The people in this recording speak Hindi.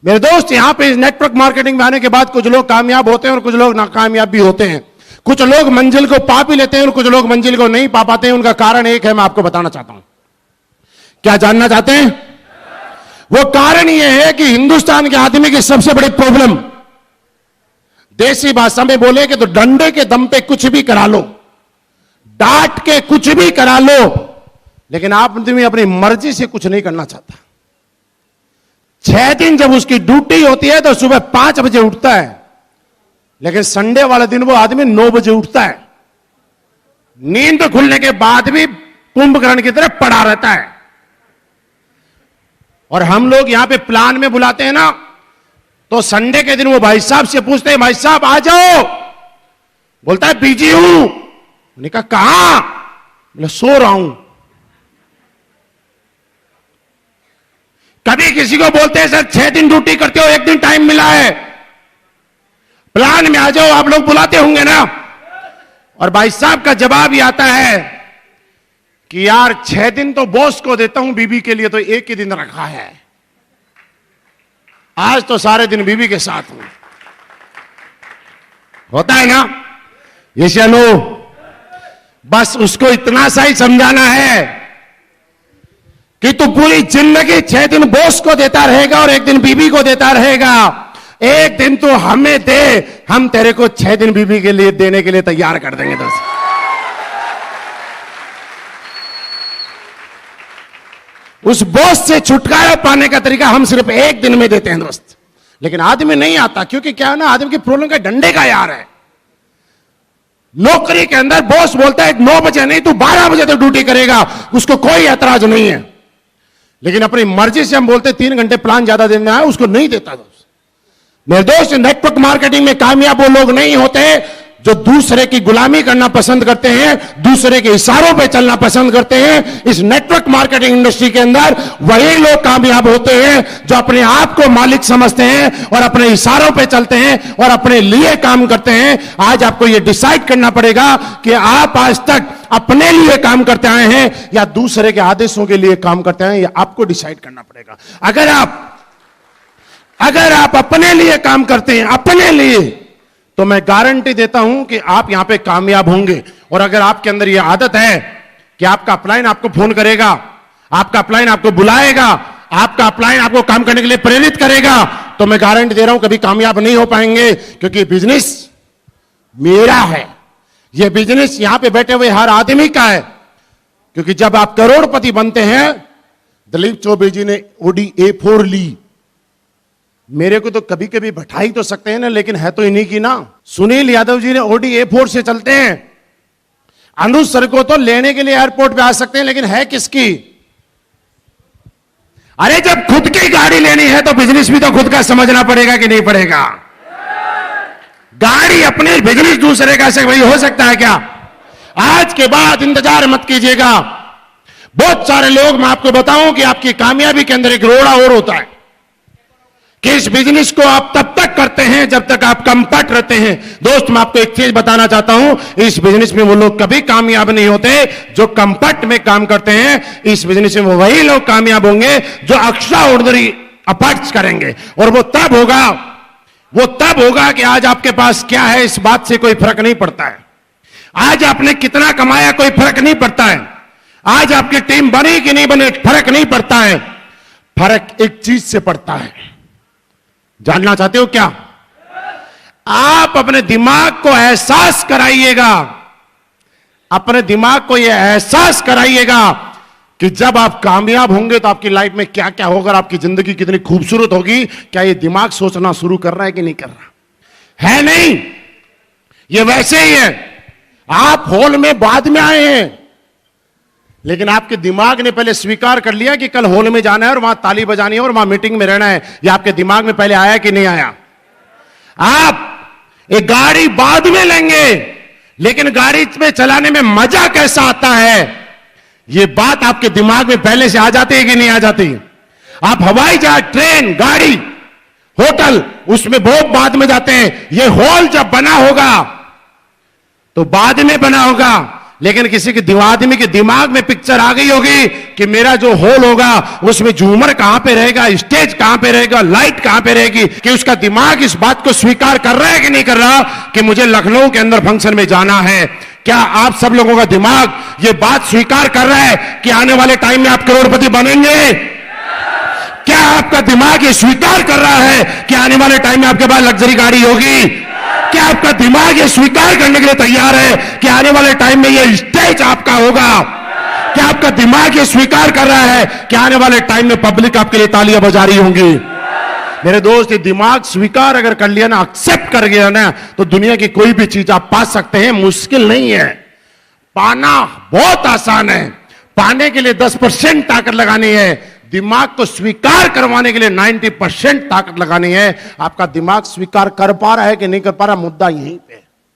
मेरे दोस्त, यहां पे इस नेटवर्क मार्केटिंग में आने के बाद कुछ लोग कामयाब होते हैं और कुछ लोग नाकामयाब भी होते हैं। कुछ लोग मंजिल को पा भी लेते हैं और कुछ लोग मंजिल को नहीं पा पाते हैं। उनका कारण एक है, मैं आपको बताना चाहता हूं। क्या जानना चाहते हैं? वो कारण यह है कि हिंदुस्तान के आदमी की सबसे बड़ी प्रॉब्लम, देसी भाषा में बोले कि तो डंडे के दम पे कुछ भी करा लो, डांट के कुछ भी करा लो, लेकिन आदमी अपनी मर्जी से कुछ नहीं करना चाहता। 6 दिन जब उसकी ड्यूटी होती है तो सुबह 5 बजे उठता है, लेकिन संडे वाले दिन वो आदमी 9 बजे उठता है। नींद खुलने के बाद भी कुंभकर्ण की तरह पड़ा रहता है। और हम लोग यहां पे प्लान में बुलाते हैं ना, तो संडे के दिन वो भाई साहब से पूछते हैं, भाई साहब आ जाओ। बोलता है बिजी हूं। मैंने कहा कहां? बोले सो रहा हूं। कभी किसी को बोलते हैं सर 6 दिन ड्यूटी करते हो, 1 दिन टाइम मिला है, प्लान में आ जाओ, आप लोग बुलाते होंगे ना। और भाई साहब का जवाब ही आता है कि यार 6 दिन तो बॉस को देता हूं, बीबी के लिए तो 1 ही दिन रखा है। आज तो सारे दिन बीबी के साथ हूं। होता है ना ये चलो, बस उसको इतना सा ही समझाना है कि तू पूरी जिंदगी 6 दिन बॉस को देता रहेगा और 1 दिन बीबी को देता रहेगा। 1 दिन तो हमें दे, हम तेरे को 6 दिन बीबी के लिए देने के लिए तैयार कर देंगे। दोस्त, उस बॉस से छुटकारा पाने का तरीका हम सिर्फ 1 दिन में देते हैं दोस्त। लेकिन आदमी नहीं आता, क्योंकि क्या है ना, आदमी की प्रॉब्लम का डंडे का यार है। नौकरी के अंदर बॉस बोलता है 9 बजे नहीं, तू 12 बजे तक ड्यूटी करेगा, उसको कोई ऐतराज नहीं है। लेकिन अपनी मर्जी से हम बोलते 3 घंटे प्लान ज्यादा देना है, उसको नहीं देता दोस्त। मेरे दोस्त, नेटवर्क मार्केटिंग में कामयाब वो लोग नहीं होते जो दूसरे की गुलामी करना पसंद करते हैं, दूसरे के इशारों पे चलना पसंद करते हैं। इस नेटवर्क मार्केटिंग इंडस्ट्री के अंदर वही लोग कामयाब होते हैं जो अपने आप को मालिक समझते हैं और अपने इशारों पे चलते हैं और अपने लिए काम करते हैं। आज आपको यह डिसाइड करना पड़ेगा कि आप आज तक अपने लिए काम करते आए हैं या दूसरे के आदेशों के लिए काम करते हैं, यह आपको डिसाइड करना पड़ेगा। अगर आप अपने लिए काम करते हैं, अपने लिए, तो मैं गारंटी देता हूं कि आप यहां पे कामयाब होंगे। और अगर आपके अंदर यह आदत है कि आपका अपलाइन आपको फोन करेगा, आपका अपलाइन आपको बुलाएगा, आपका अपलाइन आपको काम करने के लिए प्रेरित करेगा, तो मैं गारंटी दे रहा हूं कभी कामयाब नहीं हो पाएंगे। क्योंकि बिजनेस मेरा है, यह बिजनेस यहां पे बैठे हुए हर आदमी का है। क्योंकि जब आप करोड़पति बनते हैं, दिलीप चौबे जी ने Audi A4 ली, मेरे को तो कभी कभी बैठा ही तो सकते हैं ना, लेकिन है तो इन्हीं की ना। सुनील यादव जी ने Audi A4 से चलते हैं। अनुज सर को तो लेने के लिए एयरपोर्ट पे आ सकते हैं, लेकिन है किसकी? अरे जब खुद की गाड़ी लेनी है तो बिजनेस भी तो खुद का समझना पड़ेगा कि नहीं पड़ेगा? गाड़ी अपने, बिजनेस दूसरे का से भाई हो सकता है क्या? आज के बाद इंतजार मत कीजिएगा। बहुत सारे लोग, मैं आपको बताऊं कि आपकी कामयाबी के अंदर एक रोड़ा और होता है कि इस बिजनेस को आप तब तक करते हैं जब तक आप कंफर्ट रहते हैं। दोस्त, मैं आपको एक चीज बताना चाहता हूं, इस बिजनेस में वो लोग कभी कामयाब नहीं होते जो कंफर्ट में काम करते हैं। इस बिजनेस में वही लोग कामयाब होंगे जो एक्स्ट्रा ऑर्डिनरी एफर्ट्स करेंगे। और वो तब होगा कि आज आपके पास क्या है इस बात से कोई फर्क नहीं पड़ता है। आज आपने कितना कमाया कोई फर्क नहीं पड़ता है। आज आपकी टीम बनी कि नहीं बनी फर्क नहीं पड़ता है। फर्क एक चीज से पड़ता है, जानना चाहते हो क्या? आप अपने दिमाग को एहसास कराइएगा, अपने दिमाग को यह एहसास कराइएगा कि जब आप कामयाब होंगे तो आपकी लाइफ में क्या क्या होगा, आपकी जिंदगी कितनी खूबसूरत होगी। क्या ये दिमाग सोचना शुरू कर रहा है कि नहीं कर रहा है? नहीं, ये वैसे ही है। आप हॉल में बाद में आए हैं, लेकिन आपके दिमाग ने पहले स्वीकार कर लिया कि कल हॉल में जाना है और वहां ताली बजानी है और वहां मीटिंग में रहना है। यह आपके दिमाग में पहले आया कि नहीं आया? आप एक गाड़ी बाद में लेंगे, लेकिन गाड़ी में चलाने में मजा कैसा आता है, यह बात आपके दिमाग में पहले से आ जाती है कि नहीं आ जाती? आप हवाई जहाज, ट्रेन, गाड़ी, होटल, उसमें बहुत बाद में जाते हैं। यह हॉल जब बना होगा तो बाद में बना होगा। लेकिन किसी के आदमी के दिमाग में पिक्चर आ गई होगी कि मेरा जो हॉल होगा उसमें झूमर कहां पे रहेगा, स्टेज कहां पे रहेगा, लाइट कहां पे रहेगी, कि उसका दिमाग इस बात को स्वीकार कर रहा है कि नहीं कर रहा कि मुझे लखनऊ के अंदर फंक्शन में जाना है। क्या आप सब लोगों का दिमाग ये बात स्वीकार कर रहा है कि आने वाले टाइम में आप करोड़पति बनेंगे? क्या आपका दिमाग ये स्वीकार कर रहा है कि आने वाले टाइम में आपके पास लग्जरी गाड़ी होगी? क्या आपका दिमाग ये स्वीकार करने के लिए तैयार है कि आने वाले टाइम में ये स्टेज आपका होगा? क्या आपका दिमाग ये स्वीकार कर रहा है कि आने वाले टाइम में पब्लिक आपके लिए तालियां बजा रही होंगी? मेरे दोस्त, ये दिमाग स्वीकार अगर कर लिया ना, एक्सेप्ट कर गया ना, तो दुनिया की कोई भी चीज आप पा सकते हैं। मुश्किल नहीं है, पाना बहुत आसान है। पाने के लिए 10% ताकत लगानी है, दिमाग को स्वीकार करवाने के लिए 90% ताकत लगानी है। आपका दिमाग स्वीकार कर पा रहा है कि नहीं कर पा रहा, मुद्दा यहीं पे है।